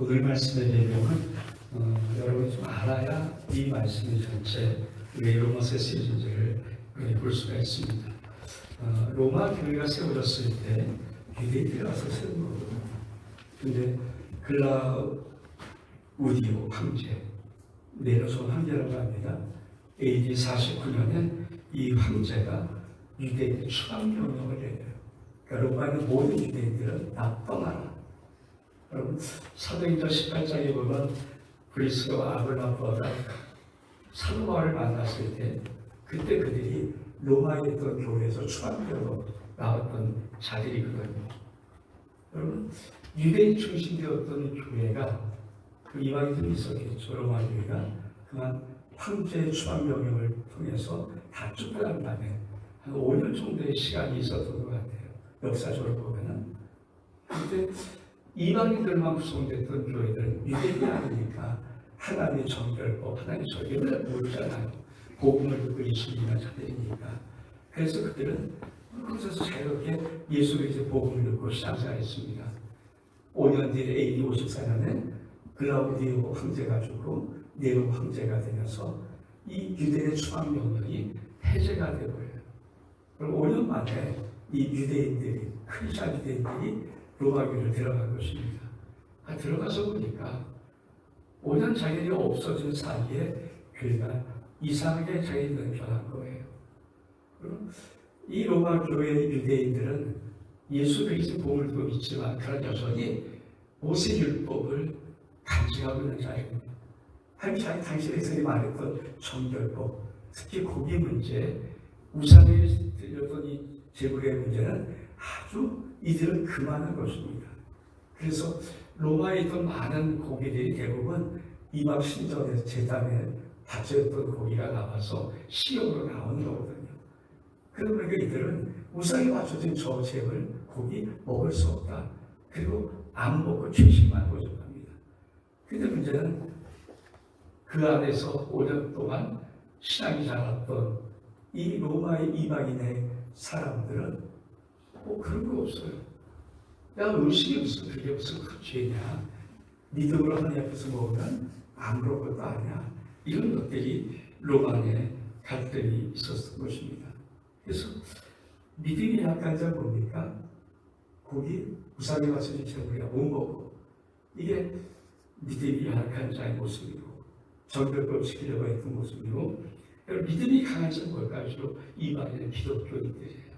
오늘 말씀의 내용은 여러분이 좀 알아야 이 말씀의 전체 우리 로마서 시리즈를 볼 수가 있습니다. 로마 교회가 세워졌을 때 유대인들이 와서 세운 거거든요. 근데 글라우디오 황제, 네로손 황제라고 합니다. AD 49년에 이 황제가 유대인의 추방명령을 내려요. 그러니까 로마의 모든 유대인들은 다 떠나라. 여러분, 사도행전 18장에 보면 브리스가와 아글라바가 사도 바울을 만났을 때 그때 그들이 로마에 있던 교회에서 추방되어 나왔던 자들이거든요. 여러분, 유대인 중심되었던 교회가 그 이방인들이 있었겠죠. 로마 교회가 그만 황제의 추방명령을 통해서 다 쫓겨난 다음에 한 5년 정도의 시간이 있었던 것 같아요. 역사적으로 보면은. 그런데 이방인들만 구성됐던 교회들은 유대인이 아니니까 하나님의 정결법, 하나님의 절개를 모르잖아요. 복음을 듣고 예수를 믿는 자들이니까. 그래서 그들은 그곳에서 자유롭게 예수 그리스도의 복음을 듣고 신앙생활했습니다. 5년 뒤에 AD 54년에 글라우디오 황제가 죽고 네로 황제가 되면서 이 유대인의 추방 명령이 해제가 되고요. 그리고 5년 만에 이 유대인들이, 크리스천 유대인들이 로마 교회를 들어간 것입니다. 들어가서 보니까 5년 자기들이 없어진 사이에 교회가 이상하게 자기들은 변한 거예요. 이 로마 교회의 유대인들은 예수 그리스도의 복음을 듣고 믿지만 그런 여전히 모세 율법을 간직하고 있는 자입니다. 하나님 당신에서 말했던 정결법, 특히 고기 문제, 우상에 들렸던 이 제물의 문제는 아주 이들은 그만한 것입니다. 그래서 로마에 있던 많은 고기들이 대부분 이방 신전에서 제단에 바쳤던 고기가 나와서 시용으로 나오는 거거든요. 그러니까 이들은 우상에 바쳐진 저 제물, 고기 먹을 수 없다. 그리고 안 먹고 죄식만 고집합니다. 근데 문제는 그 안에서 5년 동안 신앙이 자랐던 이 로마의 이방인의 사람들은 그런 거 없어요. 야, 음식이 무슨 그게 무슨 큰 죄냐? 믿음으로 하나님 앞에서 먹으면 아무런 것도 아니야. 이런 것들이 로마의 갈등이 있었던 것입니다. 그래서 믿음이 약한 자 뭡니까? 고기 우상에 바쳐진 제물이야 못 먹고, 이게 믿음이 약한 자의 모습이고 정결법 지키려고 했던 모습이고, 믿음이 강한 자는 뭘까요? 주로 이방인의 기독교인들이에요.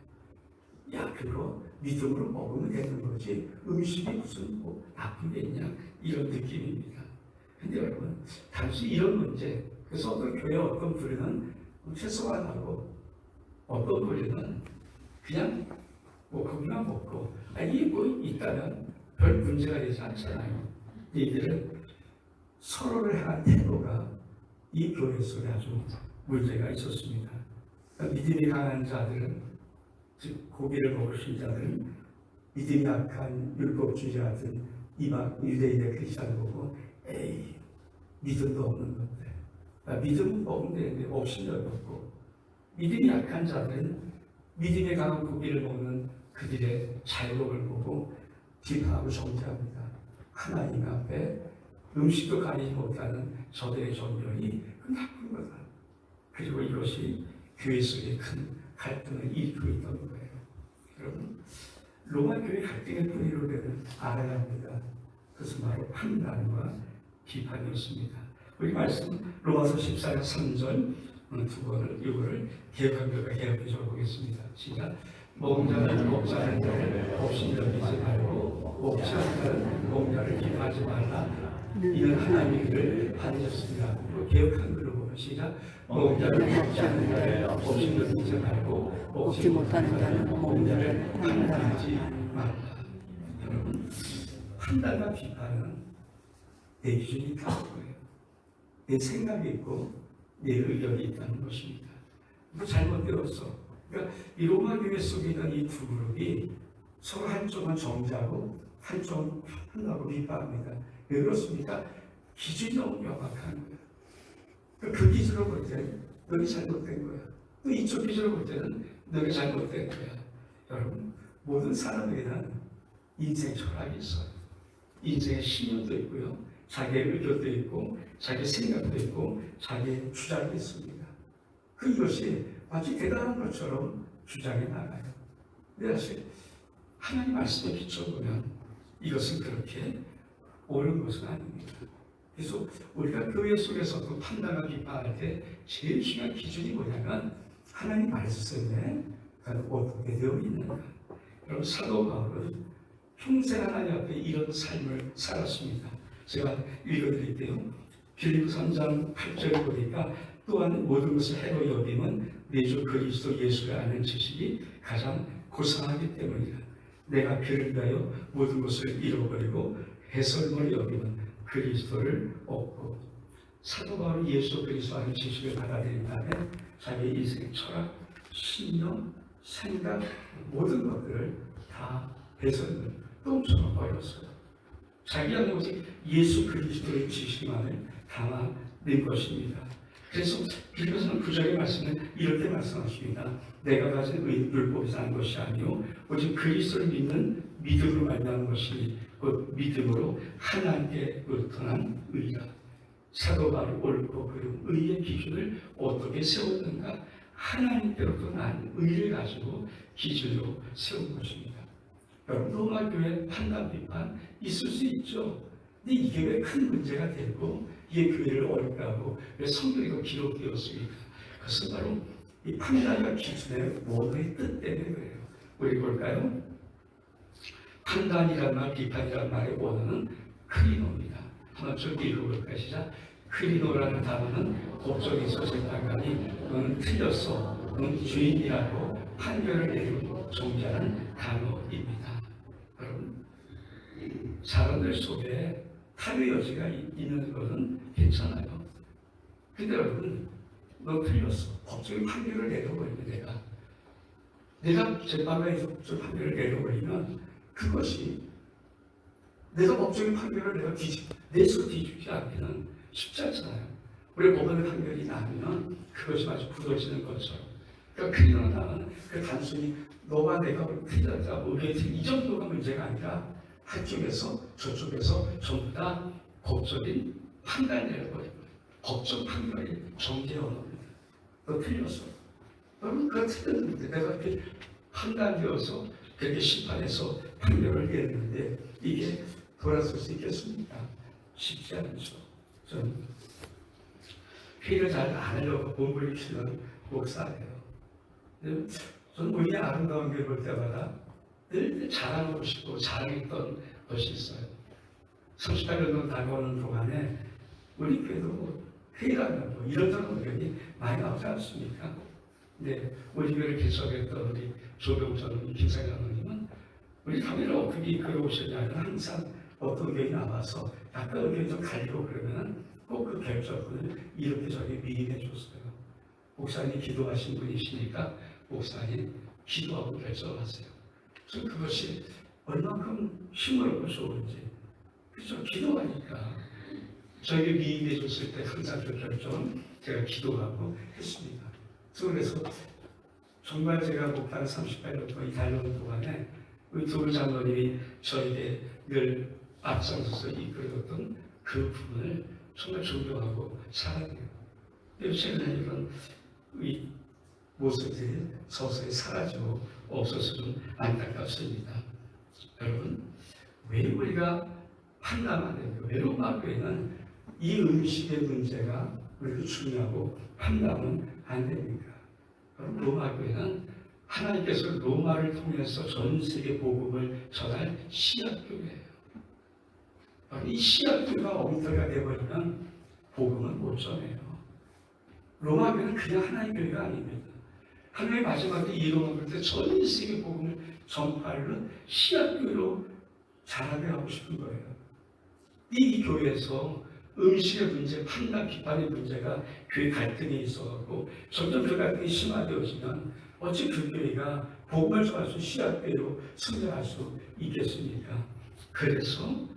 야, 그거 믿음으로 먹으면 되는 거지 음식이 무슨 나쁜 게 있냐, 이런 느낌입니다. 근데 여러분, 단지 이런 문제, 그래서 어떤 교회 어떤 부류는 최소한 하고 어떤 부류는 그냥 거기만 먹고, 이게 있다면 별 문제가 되지 않잖아요. 이들은 서로를 향한 태도가 이 교회 속에 아주 문제가 있었습니다. 그러니까 믿음이 강한 자들은, 즉 고기를 먹을 신자들은 믿음이 약한 율법주의자 같은 이방 유대인의 크리스찬을 보고 에이, 믿음도 없는 건데, 믿음은 먹으면 되는데 없으면 없고, 믿음이 약한 자들은 믿음이 강한 고기를 먹는 그들의 자유롭을 보고 비판하고 정죄합니다. 하나님 앞에 음식도 가리지 못하는 저들의 정결이 나쁜 거다. 그리고 이것이 교회 속에 큰 갈등을 일으키고 있던 거예요. 여러분, 로마 교회 갈등의 뿌리로는 알아야 합니다. 그것은 바로 판단과 비판이었습니다. 우리 말씀 로마서 14장 3절 두 번을 이거를 개혁한교가 개혁해서 보겠습니다. 시작. 먹은 자는 먹지 않은 자를 없인 여기지 말고 먹지 않은 자는 먹은 자를 비판하지 말라. 이는 하나님의 길을 받으셨습니다. 그리고 개혁한 글로 보면 시작. 먹은 자를 먹지 않는 자를 없인 여기지 말고 먹지 못하는 자는 먹는 자를 판단하지 말라. 여러분, 판단과 비판은 내 기준이 다른 거예요. 내 생각이 있고 내 의견이 있다는 것입니다. 잘못되었어. 그러니까 이 로마 교회 속에 있는 이 두 그룹이 서로 한쪽은 정죄하고 한쪽은 판단하고 비판합니다. 왜 그렇습니까? 기준이 너무 명확한 거예요. 그 기준으로 볼 때는 너희 잘못된 거야. 또 이쪽 기준으로 볼 때는 너희 잘못된 거야. 여러분, 모든 사람에게는 인생 철학이 있어요. 인생의 신념도 있고요. 자기의 의견도 있고 자기의 생각도 있고 자기의 주장도 있습니다. 그것이 마치 대단한 것처럼 주장해 나가요. 근데 사실 하나님 말씀에 비춰보면 이것은 그렇게 옳은 것은 아닙니다. 그래서 우리가 교회 속에서 그 판단과 비판할 때 제일 중요한 기준이 뭐냐면 하나님 말씀에 어떻게 되어 있는가. 여러분 사도 바울은 평생 하나님 앞에 이런 삶을 살았습니다. 제가 읽어드릴게요. 빌립보서 3장 8절을 보니까 또한 모든 것을 해로 여김은 내 주 그리스도 예수를 아는 지식이 가장 고상하기 때문이다. 내가 그를 위하여 모든 것을 잃어버리고 해설물을 여김은 그리스도를 얻고. 사도 바울이 예수 그리스도 아는 지식을 받아들인 다음에 자기 인생의 철학, 신념, 생각 모든 것들을 다 배설물 똥처럼 버렸어요. 자기 안에 오직 예수 그리스도의 지식만을 담아낸 것입니다. 그래서 빌립보서는 9절의 말씀은 이렇게 말씀하십니다. 내가 가진 율법에서 난 것이 아니요 오직 그리스도를 믿는 믿음으로 말미암은 것이 그 믿음으로 하나님께로부터 난 의라. 사도 바울이 옳고 그름 의의 기준을 어떻게 세웠는가? 하나님께로부터 난 의를 가지고 기준으로 세운 것입니다. 여러분 로마 교회 판단 비판 있을 수 있죠. 근데 이게 왜 큰 문제가 되고 이게 교회를 어렵게 하고 왜 성경이 기록되었습니까? 그것은 바로 이 판단과 기준의 원어의 뜻 때문에 그래요. 우리 볼까요? 판단이란 말, 비판이란 말의 원어는 크리노입니다. 한번 좀 읽어볼까요? 시작. 크리노라는 단어는 법정에서 재판관이 너는 틀렸어, 너는 죄인이라고 판결을 내리고 정죄하는 단어입니다. 여러분, 사람들 속에 탈의 여지가 있는 것은 괜찮아요. 근데 여러분, 너 틀렸어. 법적인 판결을 내려버리면 내가 재판관에서 법적인 판결을 내려버리면 그것이 내가 법적인 판결을 내서 뒤집지 않기는 쉽지 않잖아요. 우리 법원의 판결이 나면 그것이 마치 굳어지는 것처럼. 그러니까 크리노라는 단어는 그 단순히 너와 내가 틀렸다, 우리의 이 정도가 문제가 아니라 한쪽에서 저쪽에서 전부 다 법적인 판단을 내려버리고 법적 판결이 정죄의 언어입니다. 너 틀렸어. 여러분 그가 틀렸는데 내가 이렇게 판단되어서 그렇게 심판해서 판결을 내리는데 이게 돌아설 수 있겠습니까? 쉽지 않죠. 전 회의를 잘 안 하려고 몸부림 치는 목사예요. 저는 우리의 아름다운 교회 볼 때마다 늘 자랑하고 싶고 자랑했던 것이 있어요. 38년 동안 다녀오는 동안에 우리 교회도 회의라면 뭐 이런저런 의견이 많이 나오지 않습니까? 근데 우리 교회를 개척했던 우리 조병전 김사장님은 우리 교회를 어떻게 이끌어오셨냐면 항상 어떤 의견이 나와서 약간 의견이 좀 갈리고 그러면 꼭 그 결정을 이렇게 저기 미인해 줬어요. 목사님 기도하신 분이시니까 목사님 기도하고 결정하세요. 그래서 그것이 얼만큼 힘을 얻고 좋은지. 그렇죠. 기도하니까 저에게 미인해 줬을 때 항상 그 결정은 제가 기도하고 했습니다. 그래서 정말 제가 목사를 38년 동안 이 달려오는 동안에 우리 두 장로님이 저에게 늘 앞장서서 이끌었던 그 부분을 정말 존경하고 사랑해요. 최근에 이런 이 모습들이 서서히 사라지고 없어서 좀 안타깝습니다. 여러분, 왜 우리가 판단하는 거예요? 왜 로마 교회는 이 음식의 문제가 그렇게 중요하고 판단은 안 됩니까? 여러분, 로마 교회는 하나님께서 로마를 통해서 전 세계 복음을 전할 시약교회예요. 이 시약교회가 엉터리가 되어버리면 복음은 못 전해요. 로마 교회는 그냥 하나님 교회가 아닙니다. 하나님의 마지막에 이 로마 교회 전 세계 복음을 전파하는 시약교회로 자라게 하고 싶은 거예요. 이 교회에서 음식의 문제, 판단, 비판의 문제가 교회 갈등이 있어갖고 점점 그 갈등이 심화되어지면 어찌 그 교회가 복음을 전할 수 시약교회로 성장할 수 있겠습니까? 그래서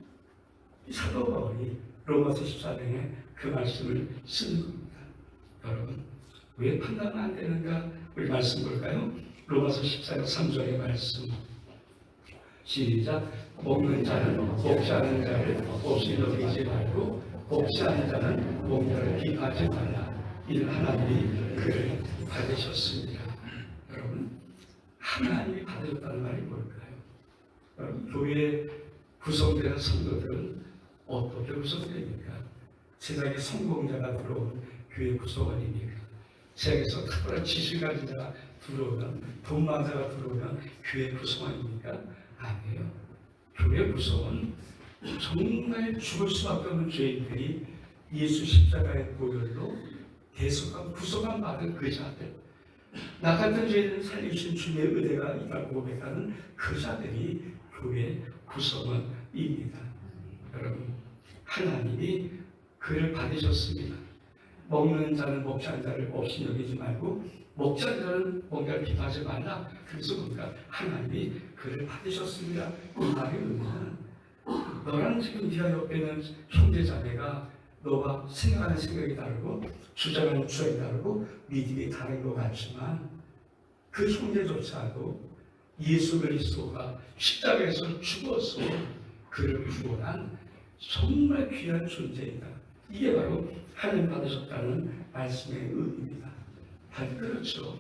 사도 바울이 로마서 14장에 그 말씀을 쓰는 겁니다. 여러분, 왜 판단은 안 되는가? 우리 말씀 볼까요? 로마서 14장 3절의 말씀. 시작. 먹는 자는 먹지 않는 자를 없이 여기지 말고 먹지 않는 자는 먹는 자를 비하지 말라. 이는 하나님이 그를 받으셨습니다. 여러분, 하나님이 받으셨다는 말이 뭘까요? 여러분, 교회 구성되는 성도들은 어떻게 구성됩니까? 세상에 성공자가 들어온 교회 구성원입니까? 세상에서 특별한 지식 가진 자가 들어오면, 돈 많은 자가 들어오면 교회 구성원입니까? 아니에요. 교회 구성원, 정말 죽을 수밖에 없는 죄인들이 예수 십자가의 보혈로 대속한 구속한 받은 그 자들, 나 같은 죄인을 살리신 주님의 은혜가 있다고 고백하는 그 자들이 교회 구성원입니다. 여러분, 하나님이 그를 받으셨습니다. 먹는 자는 먹지 않는 자를 없이 여기지 말고 먹지 않는 자는 먹는 자를 비하지 말라. 그래서 뭔가 하나님이 그를 받으셨습니다. 그 말의 의미는 너랑 지금 네가 옆에 있는 형제자매가 너와 생각하는 생각이 다르고 주장하는 주장이 다르고 믿음이 다른 것 같지만 그 형제조차도 예수 그리스도가 십자가에서 죽어서 그를 구원한 정말 귀한 존재이다. 이게 바로 하나님 받으셨다는 말씀의 의미입니다. 그렇죠.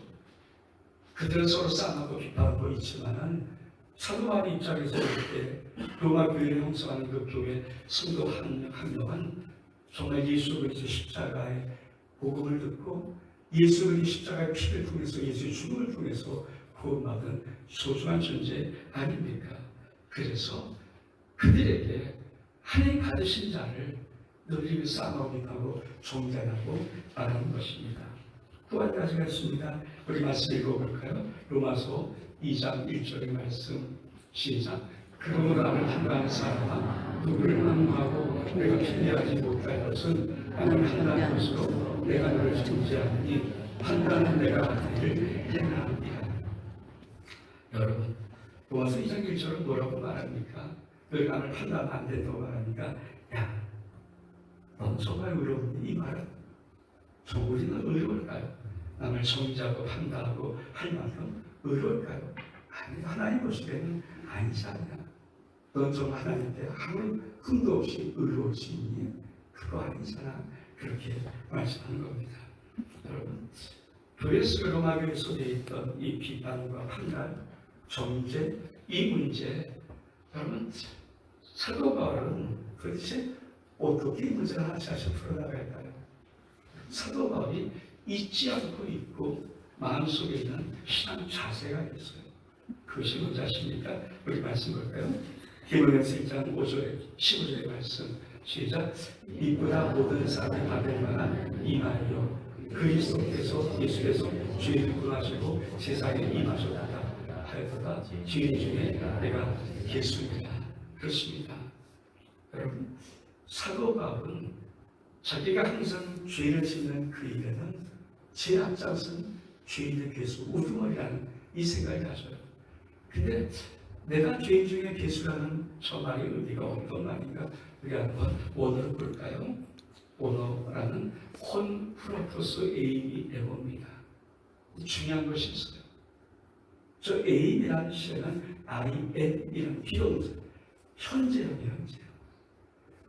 그들은 서로 싸움하고 비판하고 있지만은 사도 바울 입장에서 볼 때 로마 교회를 형성하는 그 교회 성도 한 명은 정말 예수 그리스도 십자가의 복음을 듣고 예수 그리스도 십자가의 피를 통해서 예수의 죽음을 통해서 구원받은 소중한 존재 아닙니까? 그래서 그들에게 하나님 받으신 자를 늘 싸움하고 비판하고 정죄하고 말하는 것입니다. 또 한 가지가 있습니다. 우리 말씀 읽어볼까요? 로마서 2장 1절의 말씀 시작. 그러므로 나를 판단하는 사람아 누구를 항모하고 내가 피하지 못할 것은 나는 판단한 것으로 내가 너를 정죄하니 판단은 내가 하기를 행하리라. 여러분, 로마서 2장 1절은 뭐라고 말합니까? 너희가 나를 판단 안 된다고 말합니까? 야, 넌 정말 의로운데 이 말은 우리는 의로울까요? 남을 정죄하고 판단하고 할 만큼 의로울까요? 아니, 하나님 보시기에는 아니지 않냐. 넌 정말 하나님께 아무 흠도 없이 의로우시니 그거 아니잖아. 그렇게 말씀하는 겁니다. 여러분, 교회 속 로마 교회 속에 있던 이 비판과 판단, 정죄, 이 문제, 여러분, 사도 바울은 도대체 어떻게 이 문제를 하나씩 풀어나갈까요? 사도 바울이 잊지 않고 있고 마음속에 있는 신앙 자세가 있어요. 그것이 뭔지 아십니까? 우리 말씀 볼까요? 히브리서 1장 5절에 15절의 말씀 시작. 이보다 모든 사람이 받을 만한 이 말이요 그리스도께서 예수께서 죄를 구하시고 세상에 임하셨다 하였도다. 죄인 중에 내가 예수입니다. 그렇습니다. 여러분, 사도 바울은 자기가 항상 죄를 짓는 그 일에는 제 앞장선 죄인의 괴수 우두머리라는 이 생각이 가져요. 근데 내가 죄인 중에 괴수라는 저 말의 의미가 어떤 말인가? 우리 한번 원어를 볼까요? 원어라는 콘프로토스 에임이 에고입니다. 중요한 것이 있어요. 저 에임이라는 시에는 IN이라는 비동사, 현재형이 현재형.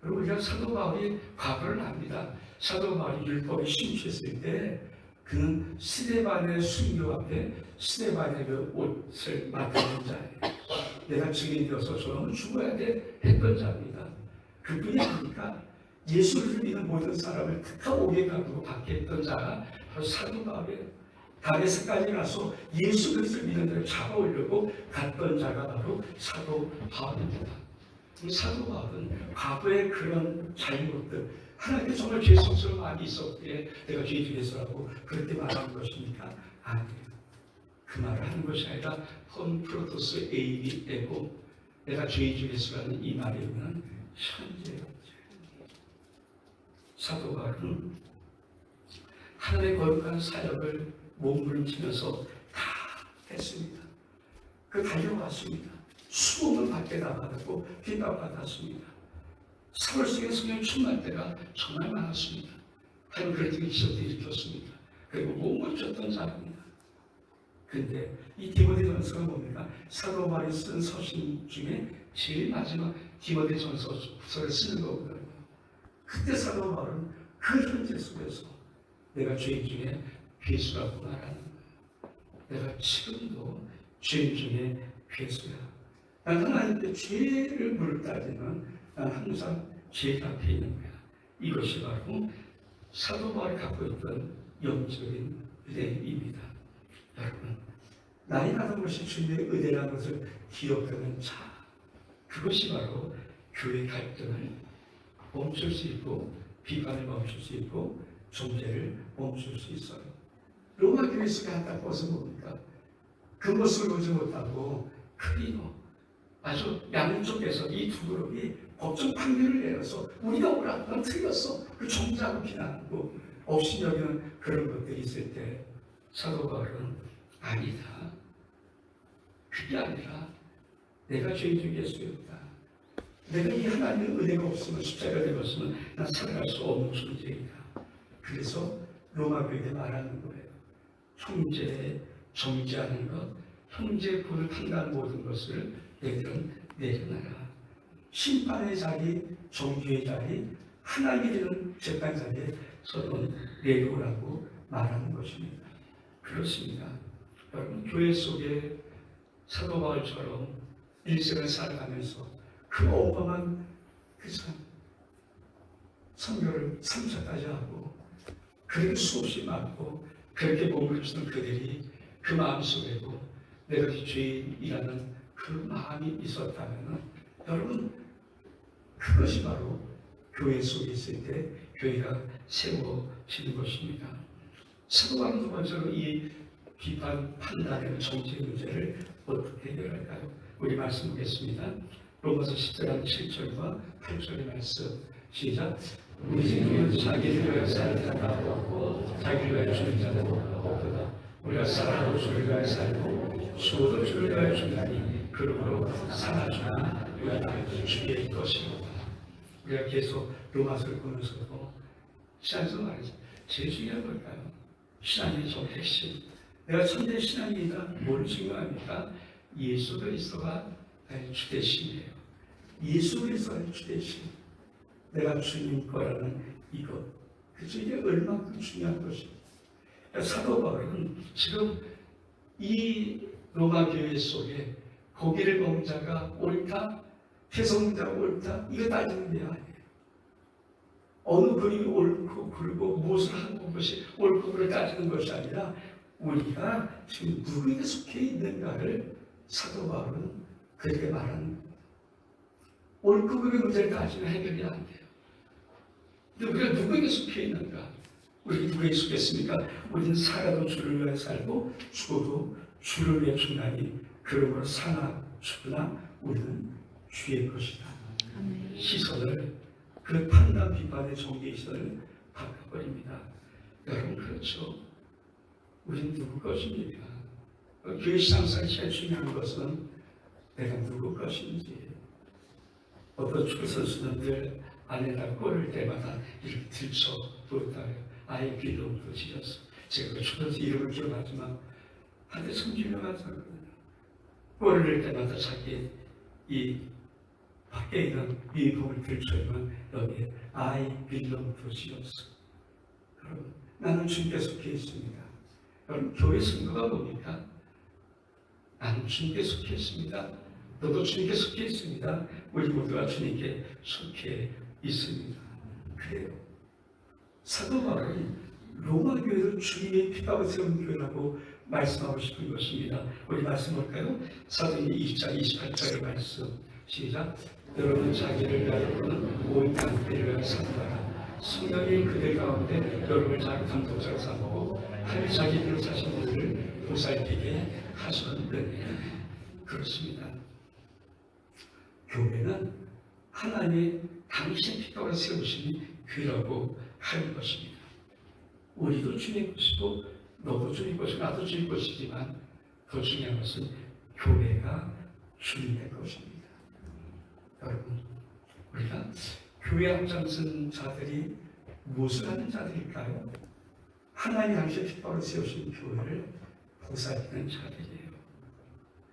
그리고 우리가 사도 바울이 과거를 압니다. 사도 바울이 율법에 심취했을 때 그는 스데반의 순교 앞에 스데반의 그 옷을 맡은 자예요. 내가 증인이 되어서 저놈은 죽어야 돼 했던 자입니다. 그뿐이 아니니까 예수를 믿는 모든 사람을 극한 옥에 가두고 받게 했던 자가 바로 사도 바울이에요. 다메섹까지 가서 예수 그리스도를 믿는 자를 잡아오려고 갔던 자가 바로 사도 바울입니다. 사도 바울은 과거의 그런 잘못들, 하나님께 정말 죄송스러운 많이 있었기에 내가 죄 중에서라고 그렇게 말하는 것입니까? 아니에요. 그 말을 하는 것이 아니라 홈프로토스 에이비 에고 내가 죄 중에서라는 이 말의 의미는 현재예요. 사도 바울은 하나님의 거룩한 사역을 몸부림치면서 다 했습니다. 그 달려왔습니다. 수고는 받게 다 받았고 비판받았습니다. 사울 속에 성령 충만 때가 정말 많았습니다. 하여튼 그런 기적도 일으켰습니다. 그리고 몸을 쳤던 자입니다. 근데 이 디모데전서가 뭡니까? 사도 바울이 쓴 서신 중에 제일 마지막 디모데전서를 쓰는 거거든요. 그때 사도 바울은 그 현재 속에서 내가 죄인 중에 괴수라고 말하는 거예요. 내가 지금도 죄인 중에 괴수야. 난 하나님께 죄를 물을 따지면 난 항상 죄 앞에 있는 거야. 이것이 바로 사도 바울이 갖고 있던 영적인 의대입니다. 여러분, 나이 나는 것이 주님의 의대라는 것을 기억하는 자, 그것이 바로 교회 갈등을 멈출 수 있고 비판을 멈출 수 있고 존재를 멈출 수 있어요. 로마 교회 속에 안타까워서 뭡니까? 그 모습을 보지 못하고 크리노, 아주 양쪽에서 이 두 그룹이 법정 판결을 내려서 우리가 옳아, 넌 틀렸어. 그 정자고 비난하고 없이 여기는 그런 것들이 있을 때 사도 바울은 아니다. 그게 아니라 내가 죄인 중에 예수였다. 내가 이 하나님의 은혜가 없으면 십자가가 되었으면 난 살아갈 수 없는 존재이다. 그래서 로마 교회에 말하는 거예요. 형제에 정죄하는 것, 형제 불을 판단하는 모든 것을 너희들은 내려놔라. 심판의 자리, 정죄의 자리, 하나님이 되는 재판 자리에 서로 내려오라고 말하는 것입니다. 그렇습니다. 여러분, 교회 속에 사도 바울처럼 일생을 살아가면서 그 어마어마한 그 선교를 3차까지 하고 그렇게 수없이 맞고 그렇게 몸을 주는 그들이 그 마음속에도 내가 죄인이라는 그 마음이 있었다면 여러분, 그것이 바로 교회 속에 있을 때 교회가 세워지는 것입니다. 사도 바울은 두 번째로 이 비판, 판단의 정치 문제를 어떻게 해결할까요? 우리 말씀 보겠습니다. 로마서 10장 7절과 8절의 말씀 시작. 우리 생명은 자기를 위하여 사는 자가 없고 자기를 위하여 죽는 자는 없도다. 우리가 살아도 주를 위하여 살고 죽어도 주를 위하여 죽나니 그러므로 살아주나 우리가 주의 것이로다. 우리가 계속 로마서를 보면서도 신앙에서 말이죠. 제일 중요한 걸까요? 신앙의 저 핵심. 내가 천대 신앙이다. 뭘 중요합니까? 예수 그리스도가 나의 주대심이에요. 예수 그리스도가 주대심. 내가 주님 거라는 이것. 그래서 이게 얼마큼 중요한 것입니다. 사도 바울은 지금 이 로마 교회 속에 고기를 먹은 자가 옳다, 회성 자가 옳다, 이거 따지는 게 아니에요. 어느 그림이 옳고 그르고 무엇을 하는 것이 옳고 그를 따지는 것이 아니라 우리가 지금 누구에게 속해 있는가를 사도 바울은 그렇게 말하는 거예요. 옳고 그르의 문제를 따지면 해결이 안 돼요. 근데 우리가 누구에게 속해 있는가? 우리가 누구에게 속했습니까? 우리는 살아도 주를 위해 살고 죽어도 주를 위해 죽나니 그러므로 사나 죽으나 우리는 주의 것이다. 시선을 그 판단 비판의 정죄의 시선을 바꿔버립니다. 여러분, 그렇죠. 우리는 누구 것입니까? 교회 신앙생활 제일 중요한 것은 내가 누구 것인지. 어떤 축구 선수는 늘 안에다 골을 때마다 이렇게 들춰보았다요. 아예 빌로도 지었어. 제가 그 축구 선수 이름을 기억하지만 한때 성질을 가졌거든요. 골을 넣을 때마다 자기 이 밖에 있는 유니폼을 들춰야만 여기에 I belong to Jesus. 여러분, 나는 주님께 속해 있습니다. 여러분, 교회 성도가 뭡니까? 나는 주님께 속해 있습니다. 너도 주님께 속해 있습니다. 우리 모두가 주님께 속해 있습니다. 그래요. 사도 바울은 로마 교회를 주님의 피가 세운 교회라고 말씀하고 싶은 것입니다. 우리 말씀 볼까요? 사도행전 20장 28절의 말씀 시작. 여러분 자기를 위하여는 온 땅을 위하여 산다라. 성령이 그들 가운데 여러분을 자기 감독자로 삼고 하늘 자기들 자신들을 보살피게 하셨느니라. 그렇습니다. 교회는 하나님의 당신 피가로 세우신 교회라고 하는 것입니다. 우리도 주님 것이고 너도 주님 것이고 나도 주님 것이지만 더 중요한 것은 교회가 주님의 것입니다. 여러분, 우리가 교회 앞장선 자들이 무엇을 하는 자들일까요? 하나님 당시에 핏바로 세우신 교회를 보살피는 자리예요.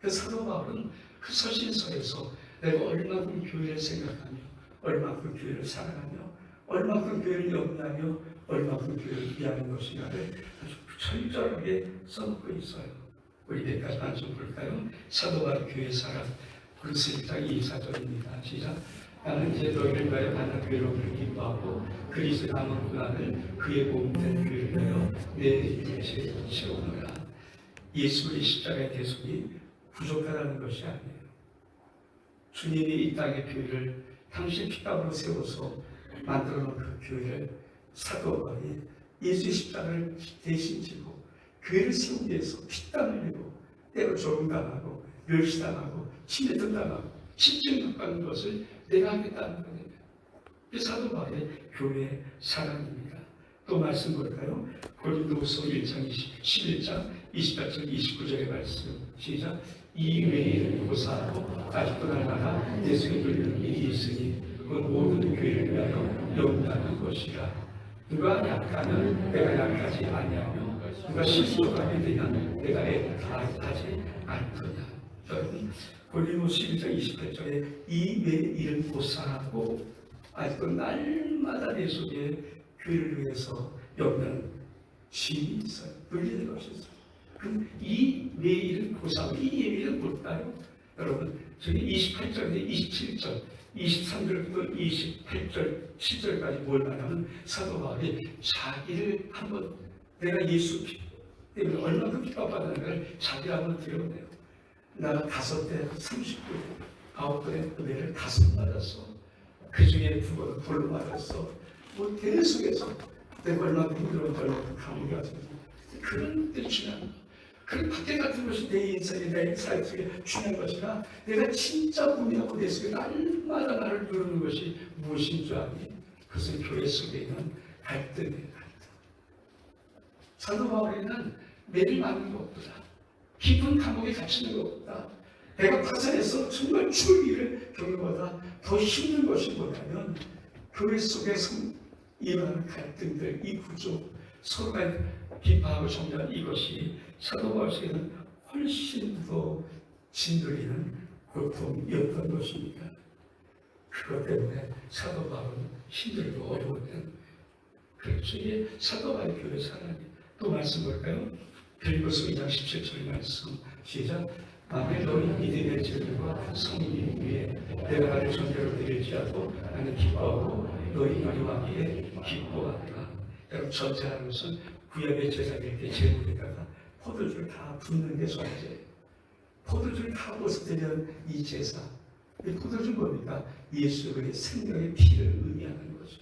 그 사도 바울은 그 서신서에서 내가 얼마큼 교회를 생각하며 얼마큼 교회를 사랑하며 얼마큼 교회를 염려하며 얼마큼 교회를 위하는 것인가를 아주 철저하게 써놓고 있어요. 우리 몇 가지만 좀 볼까요? 사도 바울 교회 사랑 그리스 1장 24절입니다. 시작. 나는 이제 너희를 위하여 하나 괴로움을 기뻐하고 그리스 남은 고난을 그의 몸된 교회를 위하여 내 이름에 채우노라. 예수의 십자가의 대속이 부족하다는 것이 아니에요. 주님이 이 땅의 교회를 당신 피땀으로 세워서 만들어 놓은 그 교회를 사도 바울이 예수의 십자가를 대신 지고 교회를 세우기 위해서 피땀 흘리고 때로 조롱당하고 멸시당하고 침해당하고 십증당하는 것을 내가 하겠다는 거예요. 그 사도 바울의 교회의 사랑입니다. 또 말씀 볼까요? 고린도후서 1장 11장 28절 29절의 말씀 시작. 이 외에 고사하고 아직도 날마다 내 속에 돌리는 일이 있으니 그건 모든 교회를 위하여 영원한 것이라. 누가 약하면 내가 약하지 아니하며 누가 실수하게 되면 내가 애타하지 않더냐. 여러분 고린도후서 11장 28절에 이 외에 일은 고사하고 아직도 날마다 내 속에 교회를 위해서 영원한 짐이 있어요. 돌리는 것이 있어요. 그럼 이 매일은 고사하고 이 예일은 뭘까요? 여러분 저기 28절에 27절 23절부터 28절 10절까지 뭘 말하면 사도 바울이 자기를 한번 내가 예수 때문에 얼마큼 핍박받았는가를 자기를 한번 드러내요. 나 5대 39대 9대 은혜를 5 맞았어. 그 중에 2번은 돌로 맞았어. 뭐 계속해서 내가 얼마큼 힘들었는지 얼마큼 감옥에 왔는지 그런 데 중요한 거. 그 밖에 같은 것이 내 인생에 내 삶 속에 중요한 것이라 내가 진짜 고민하고 내 속에 날마다 나를 누르는 것이 무엇인 줄 아니? 그것은 교회 속에 있는 갈등이에요. 갈등. 사도 바울에는 매일 맞는 것보다 깊은 감옥에 갇히는 것보다 내가 파산해서 정말 죽기를 경험보다 더 힘든 것이 뭐냐면 교회 속에서 일어나는 갈등들, 이 구조, 서로가 비판하고 정리한 이것이 사도 바울에게는 훨씬 더 진들이는 고통이었던 것입니다. 그것 때문에 사도 바울은 힘들고 어려웠던 그렇죠. 이게 사도 바울의 교회 사랑이 또 말씀 볼까요? 빌립보서 2장 17절 말씀 시작. 만일 너희 믿음의 진리와 성령 위에 내가 나를 전대로 드릴지라도 나는 기뻐하고 너희 이루하기에 기뻐한다. 여러분 전제하는 것은 구약의 제사일 때 제물에다가 포도주를 다 붓는 게 전제예요. 포도주를 다 벗어드리는 이 제사. 이 포도주는 뭡니까? 예수의 생명의 피를 의미하는 거죠.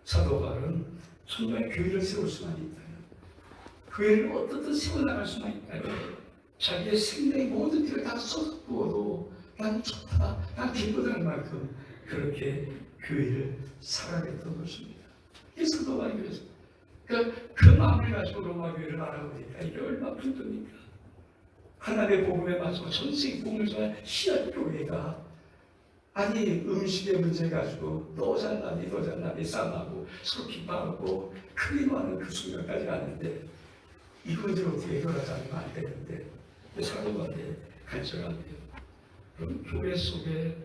사도 바울은 정말 교회를 세울 수만 있다면 교회를 어떻든 세워나갈 수만 있다면 자기의 생명의 모든 피를 다 쏟아부어도 난 좋다, 난 기쁘다는 만큼 그렇게 교회를 사랑했던 것입니다. 이 사도 바울이 그래서 그 마음을 가지고 로마 교회를 알아보니까 이게 얼마나 힘듭니까? 하나님의 복음에 맞서 전세계 복음을 전한 신약교회가 아니 음식의 문제 가지고 너 잘나니 너 잘나니 싸움하고 서로 비판하고 크리마는 그 순간까지 가는데 이것을 어떻게 해결하지 않으면 안 되는데 사도바울의 간절한 돼요. 그럼 교회 속에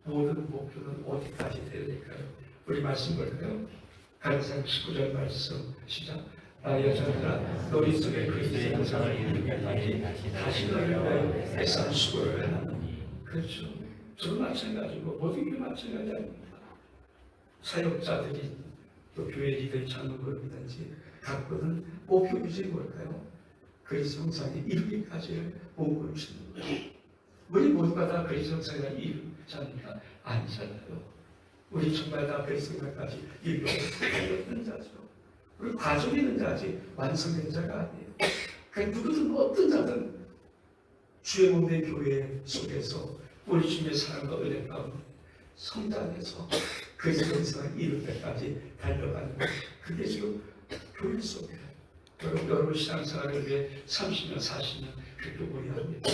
모든 목표는 어디까지 되어야 될까요? 우리 말씀 볼까요? 갈라디아서 19절 말씀 시작. 나 여자들아 너희 속에 그리스도의 형상을 이루기까지 다시 너희를 위하여 애써 수고를 하나니. 그렇죠. 저도 마찬가지고 모든 게 마찬가지 아닙니까? 사역자들이 또 교회 리더의 장로들이든지 갖고는 목표 비전이 뭘까요? 그리스도 형상에 이루기까지를 몸부림치는 거예요. 우리 모두가 다 그리스도 형상에 이루자니까 아니잖아요. 우리 정말 다 그리스도 형상까지 이루는 자죠. 우리 과정이 있는 자지 완성된 자가 아니에요. 그러니까 누구든 어떤 자든 주의 몸된 교회 속에서 우리 주님의 사랑과 은혜 가운데 성장해서 그리스도 형상을 이룰 때까지 달려가는 것. 그게 지금 교회 속에 여러분 신앙생활을 위해 30년, 40년 그렇게 오래 합니다.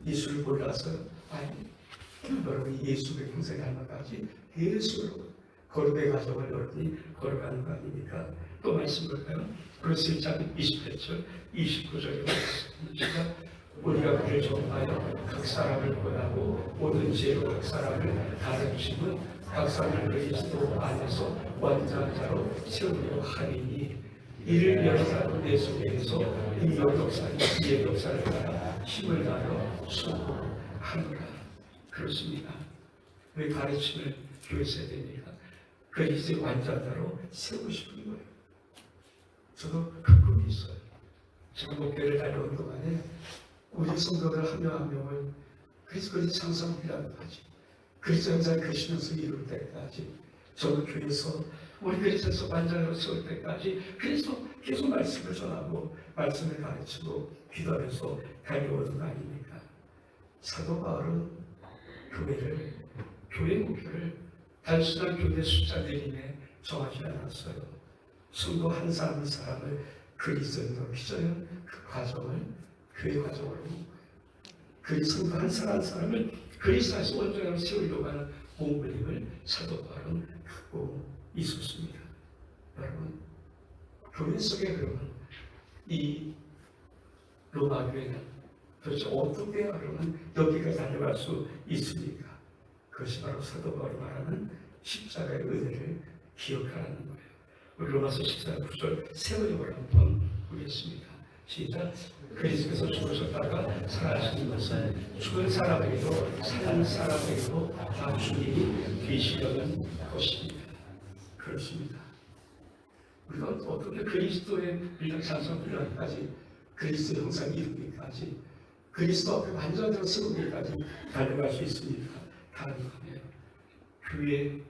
예수를 몰라서요? 아니, 여러분이 예수의 평생 닮아까지 예수로 거룩의 가정을 여러분이 걸어가는 거 아닙니까? 또 말씀 볼까요? 그래서 1장 28절 29절에 말씀입니다. 우리가 그를 전파하여 각 사람을 권하고 모든 지혜로 각 사람을 가르치면 각 사람을 그리스도 안에서 완전한 자로 세우려 하리니 이를 열사로 내 속에서 능력 역사를 지혜 역사를 따라 힘을 다하여 수고하노라. 그렇습니다. 왜 가르침을 교회에서 해야 됩니까? 그리스도의 완전자로 세우고 싶은 거예요. 저도 그 꿈이 있어요. 제가 목회를 다녀온 동안에 우리 성도들 한 명 한 명을 그리스도의 창성이라고 하지. 그리스도 형상을 그리시면서 이룰 때까지 저도 교회에서 우리 그리스도에서 완전으로 세울 때까지 그리스도 계속 말씀을 전하고 말씀을 가르치고 기도하면서 다녀오는 거 아닙니까? 사도 바울은 교회 목표를 단순한 교회 숫자 내림에 정하지 않았어요. 성도 한 사람 한 사람을 그리스도로 빚어낸 그 과정을 교회 과정으로 본 거예요. 그 성도 한 사람 한 사람을 그리스도에서 온전하게 세우려고 하는 몸부림을 사도 바울은 갖고 있었습니다. 여러분, 교회 속에 그러면 이 로마 교회는 도대체 어떻게 그러면 여기까지 달려갈 수 있습니까? 그것이 바로 사도 바울이 말하는 십자가의 은혜를 기억하라는 거예요. 우리 로마서 14장 9절 세 번역을 한번 보겠습니다. 시작. 그리스도께서 죽으셨다가 살아나신 것은 죽은 사람에게도 사는 사람에게도 다 주님이 되시려는 것입니다. 그렇습니다. 우리가 어떻게 그리스도의 밀당 찬송 훈련까지 그리스도의 형상 이루기까지 그리스도 앞에 완전히 세우기까지 달려갈 수 있습니까? 가능하면 그의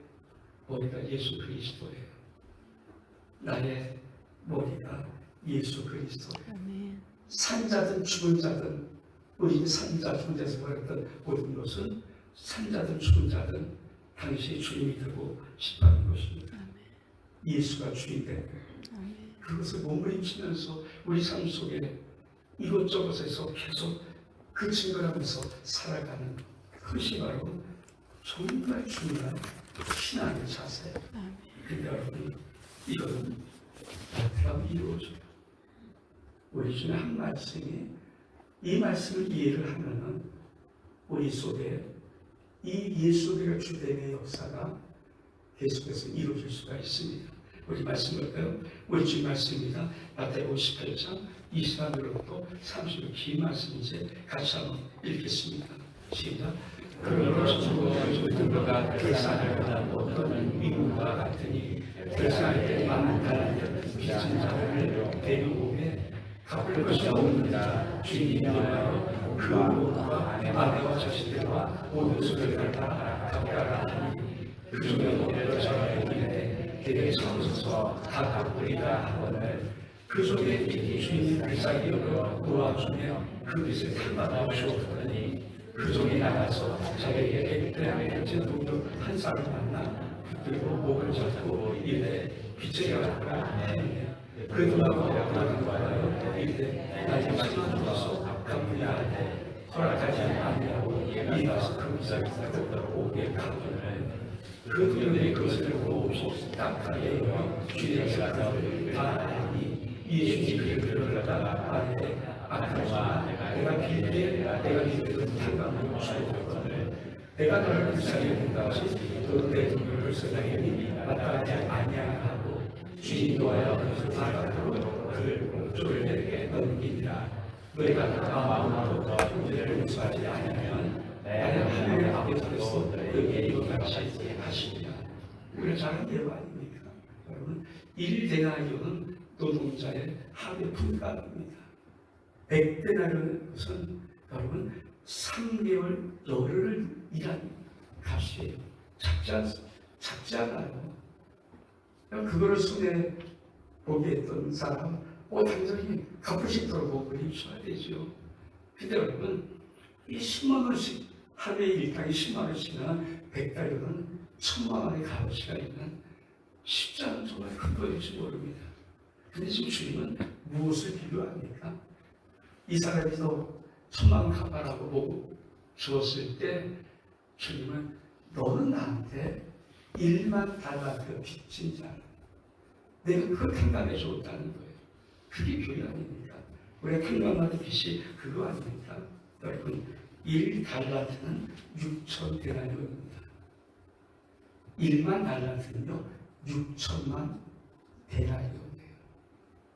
머리가 예수 그리스도예요. 나의 머리가 예수 그리스도예요. 산자든 죽은 자든 우리 산자 죽은 자에서 벌였던 모든 것은 산자든 죽은 자든 당시 주님이 되고 싶다는 것입니다. 예수가 주인 되고 그것을 몸부림치면서 우리 삶 속에 이것저것에서 계속 그 증거를 하면서 살아가는 그것이 바로 정말 중요한 신앙의 자세. 그러니까 여러분 이거는 어떻게 이루어져요? 우리 중에 한 말씀이 이 말씀을 이해를 하면은 우리 속에 이 예수의 주됨의 역사가 계속해서 이루어질 수가 있습니다. 우리 말씀 볼까요? 우리 주의 말씀입니다. 마태복음 18장 24절부터 30절 긴 말씀인지 같이 한번 읽겠습니다. 시작. 그러므로 전부가 결산하려다 못하는 미국과 같으니 결산할 때 많은 달란트 빚진 자를 대비국에 갚을 것이 없느니라. 주님이 말하여 그 무엇과 아내와 자식들과 모든 소유를 다 갚아라 하니 그 중에 너희를 전하여 이르되 대개 서서서 다 갚으리라 하거늘 그 속에 주님이 불쌍히 여겨 도와주며 그 빚을 탕감하여 주었더니 그 종이 나가서 자기에게 애국대함에 빚진 동료 한 사람 만나 붙들고 목을 잡고 이르되 빚을 갚으라 하니 그 누나가 나를 구하여 이르되 나의 마지막 도서 갚으려 하되 허락하지 아니하고 이가서 그 빚을 갚고 오게 갚으면 그 누나의 그것을 들고 딱하게 여겨 주님의 사람을 다 알니 예수님이 그를 불러다가 아뢰되 악하지마 내가 빌게 내가 빌게 탕감하고 주었거늘 내가 너를 불쌍히 여긴다 하시 너도 내 동료를 쓰다니 마땅하지 아니하고 주님 노하여 그것을 다 갚도록 그를 공조를 내게 넘기니라. 너희가 다 마음으로 형제를 용서하지 아니하면 나는 하늘의 아버지께서 너희에게 이와 같이 하시리라. 우리가 잘 예로 아닙니까? 여러분 1데나리온은 노동자의 하루의 품값입니다. 100데나리온은 것은 여러분 3개월 열흘을 일한 값이에요. 작지 않아요. 그거를 손에 보게 했던 사람, 당연히 갚을 수 있도록 몸을 입혀야 되죠. 근데 여러분, 이 10만 원씩, 하루에 일당이 10만 원씩이나 100달러는 1000만 원의 값어치가 있는 쉽지 않은 정말 큰 돈일지 모릅니다. 근데 지금 주님은 무엇을 필요합니까? 이 사람이 너 1000만 원 갚아라고 보고 주었을 때 주님은 너는 나한테 1만 달란트 빚진 자는 내가 그걸 탕감해 줬다는 거예요. 그게 교회 아닙니까? 우리가 탕감하는 빛이 그거 아닙니까? 여러분, 1달란트는 6천 데나리온입니다. 1만 달란트는요 6천만 데나리온이에요.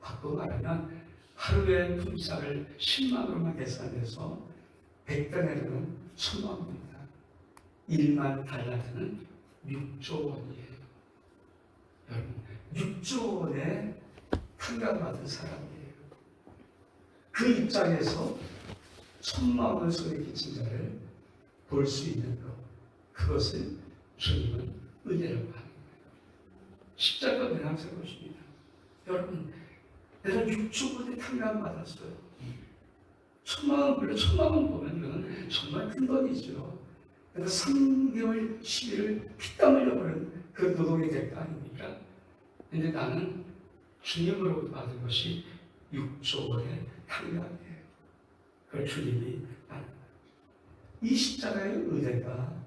바꿔 말하면 하루의 품삯을 10만으로만 계산해서 100데나리온은 1000만 원입니다. 1만 달란트는 6조 원이에요. 여러분, 6조 원에 탕감받은 사람이에요. 그 입장에서 1000만 원 손에 끼친 자를 볼 수 있는 것, 그것을 주님은 은혜라고 하는 거예요. 십자가 은혜 항상 것입니다. 여러분, 내가 6조 원에 탕감받았어요. 1000만 원, 물론 1000만 원 보면 이거는 정말 큰 돈이죠. 내가 3개월, 10일을 피땀 흘려버린 그 노동의 대가 아닙니까? 근데 나는 주님으로부터 받은 것이 6조 원의 탕감이에요. 그걸 주님이 받는 거예요. 이 십자가의 은혜가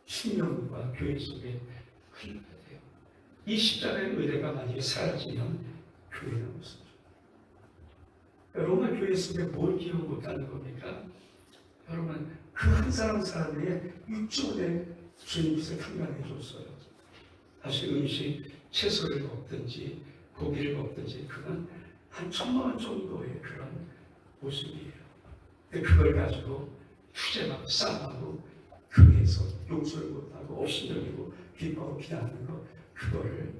신령과 교회 속에 흘러가야 이 십자가의 은혜가 만약에 사라지면 교회는 없어져. 로마 교회 속에 뭘 기억 못하는 겁니까? 여러분, 그 한 사람 사람에게 6조 원의 주님께서 탕감해 줬어요. 사실 음식, 채소를 먹든지 고기를 먹든지 그건 한 1000만 원 정도의 그런 모습이에요. 근데 그걸 가지고 투쟁하고 싸움하고 교회에서 용서를 못하고 업신여기고 비방하고 비난하는 거, 그거를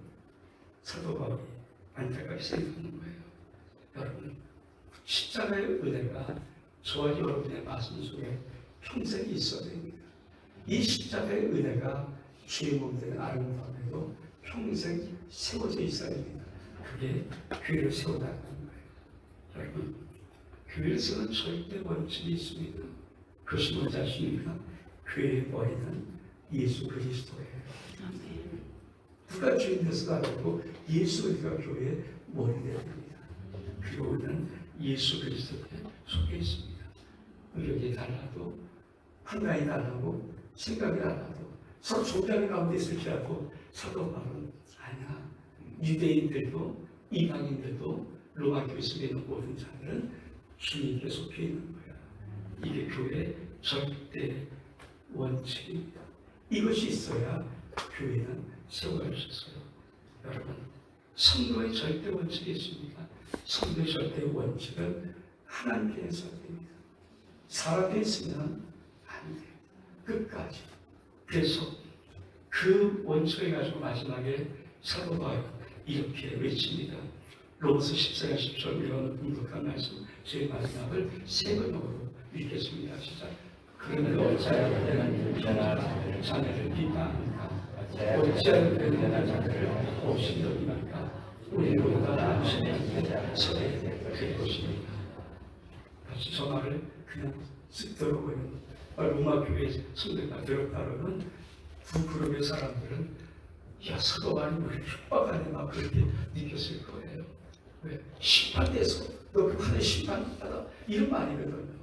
사도 바울이 안타깝게 생각하는 거예요. 여러분, 십자가의 은혜가 저와 여러분의 말씀 속에 평생 있어야 됩니다. 이 십자가의 은혜가 주의 몸된 아름다움에도 평생 세워져 있어야 됩니다. 그게 교회를 세워나가는 거예요. 여러분, 교회에서는 절대 원칙이 있습니다. 그것이 뭔지 아십니까? 교회의 머리는 예수 그리스도예요. 누가 주인 되서도 안 되고 예수 그리스도가 교회의 머리가 됩니다. 그리고 우리는 예수 그리스도에 속해 있습니다. 의력이 달라도 판단이 달라고 생각이 달라도 서로 종자의 가운데 있을지라도 사도 바울은 아니야. 유대인들도 이방인들도 로마 교회 속에 있는 모든 자들은 주님께 속해 있는 거야. 이게 교회의 절대 원칙입니다. 이것이 있어야 교회는 세워졌어요. 여러분, 성도의 절대 원칙이 있습니다. 성도의 절대 원칙은 하나님께 있어야 됩니다. 사람께 있으면 안 돼요. 끝까지. 그래서 그 원칙을 가지고 마지막에 사도 바울은 이렇게 외칩니다. 로마서 14장 10절 이런 분독한 말씀, 제 마지막을 세 번역으로 읽겠습니다. 시작. 그러므로 자녀들은 자녀를 비판하니까 어찌하여 그들은 자녀를 없이 여기니까 우리보다 남신의 서에 될 것입니다. 다시 저 말을 그냥 쓱 들어보면 로마 교회 성도가 들었다면 두 그룹의 사람들은 야, 사도 바울이 우리를 협박하네 막 그렇게 느꼈을 거예요. 왜? 심판돼서 너 그 하늘 심판받아 이런 말이거든요.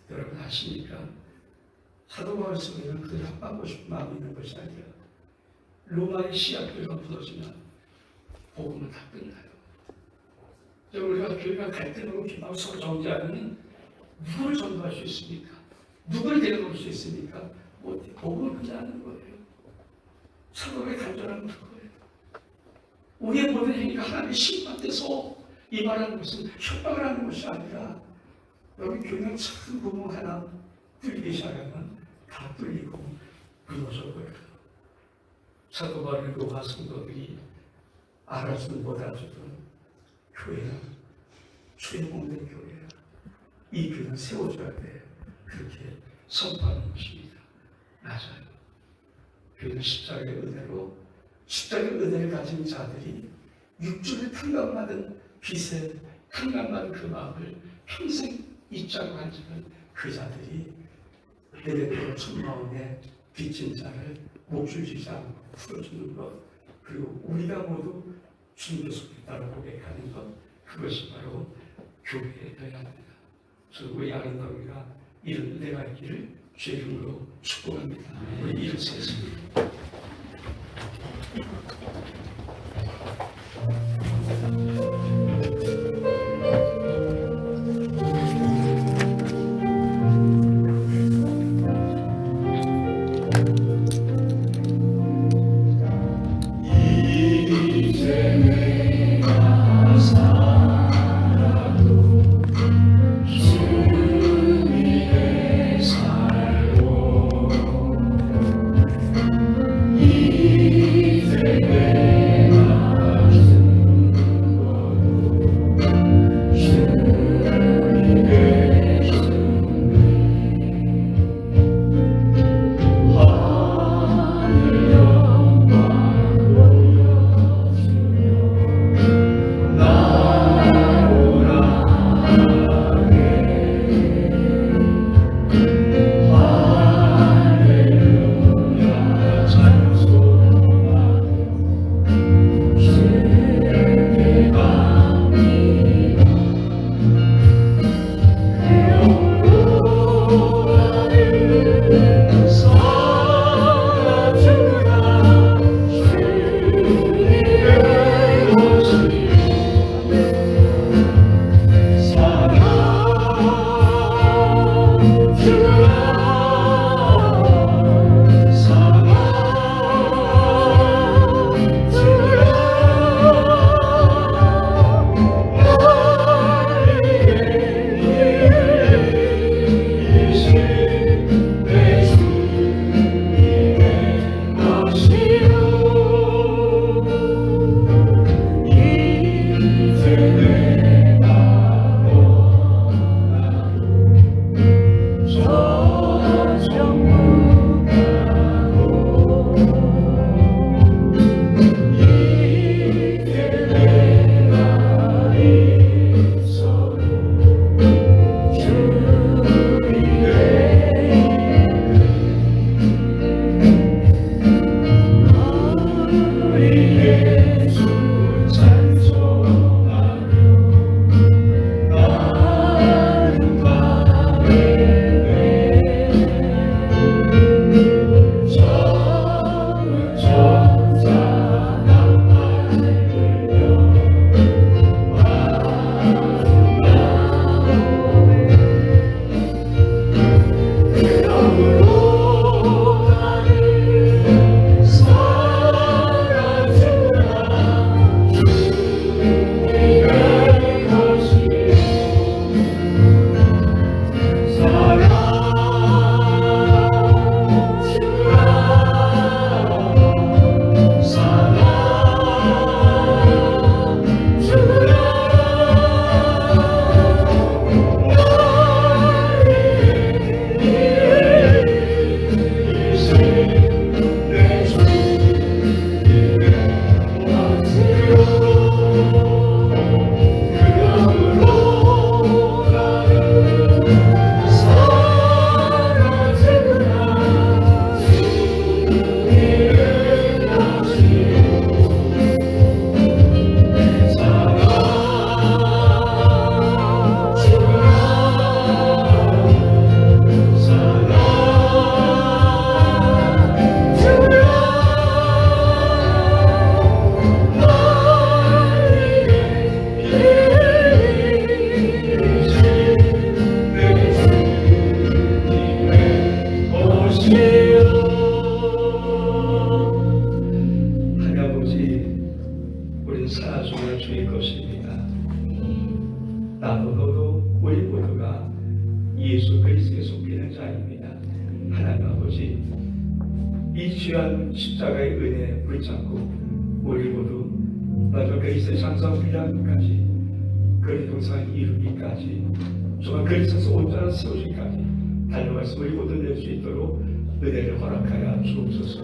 여러분 아십니까? 사도 바울 속에는 그들 협박하고 싶은 마음이 있는 것이 아니라 로마의 시약교회가 무너지면 복음은 다 끝나요. 우리가 교회가 갈등하고 비방하고 서로 정죄하면 누구를 전도할 수 있습니까? 누구를 데려올 수 있습니까? 못해. 복음을 끝나는 거예요. 사도의 간절한 그거예요. 우리의 모든 행위가 하나님의 심판돼서 이 말하는 것은 협박을 하는 것이 아니라 여기 교회는 참 구멍 하나 뚫리기 시작하면 다 뚫리고 무너져 버려요. 사도 바울의 로마 성도들이 알아주든 못 알아주든 교회는 주의 몸된 교회야. 이 교회는 세워줘야 돼. 그렇게 선포하는 것입니다. 맞아요. 교회는 십자가의 은혜로 십자가의 은혜를 가진 자들이 육주를 탕감받은 빛에 탕감받은 그 마음을 평생 잊자고 한지는 그 자들이 내려도록 천마음에 빚진 자를 몫을 지지 않고 풀어주는 것, 그리고 우리가 모두 주님께서 따라 고백하는 것, 그것이 바로 교회의 연합입니다. 저는 우리 아름다우리가 이런 은혜가 있기를 주의 이름으로 축복합니다. 우리 일어서겠습니다. 이 귀한 십자가의 은혜 붙잡고 우리 모두 나도 그리스도의 장성훈련까지 그리스도상 이루기까지 정말 그리스도에서 온전한 세우기까지 달려가서 우리 모두 낼 수 있도록 은혜를 허락하여 주옵소서.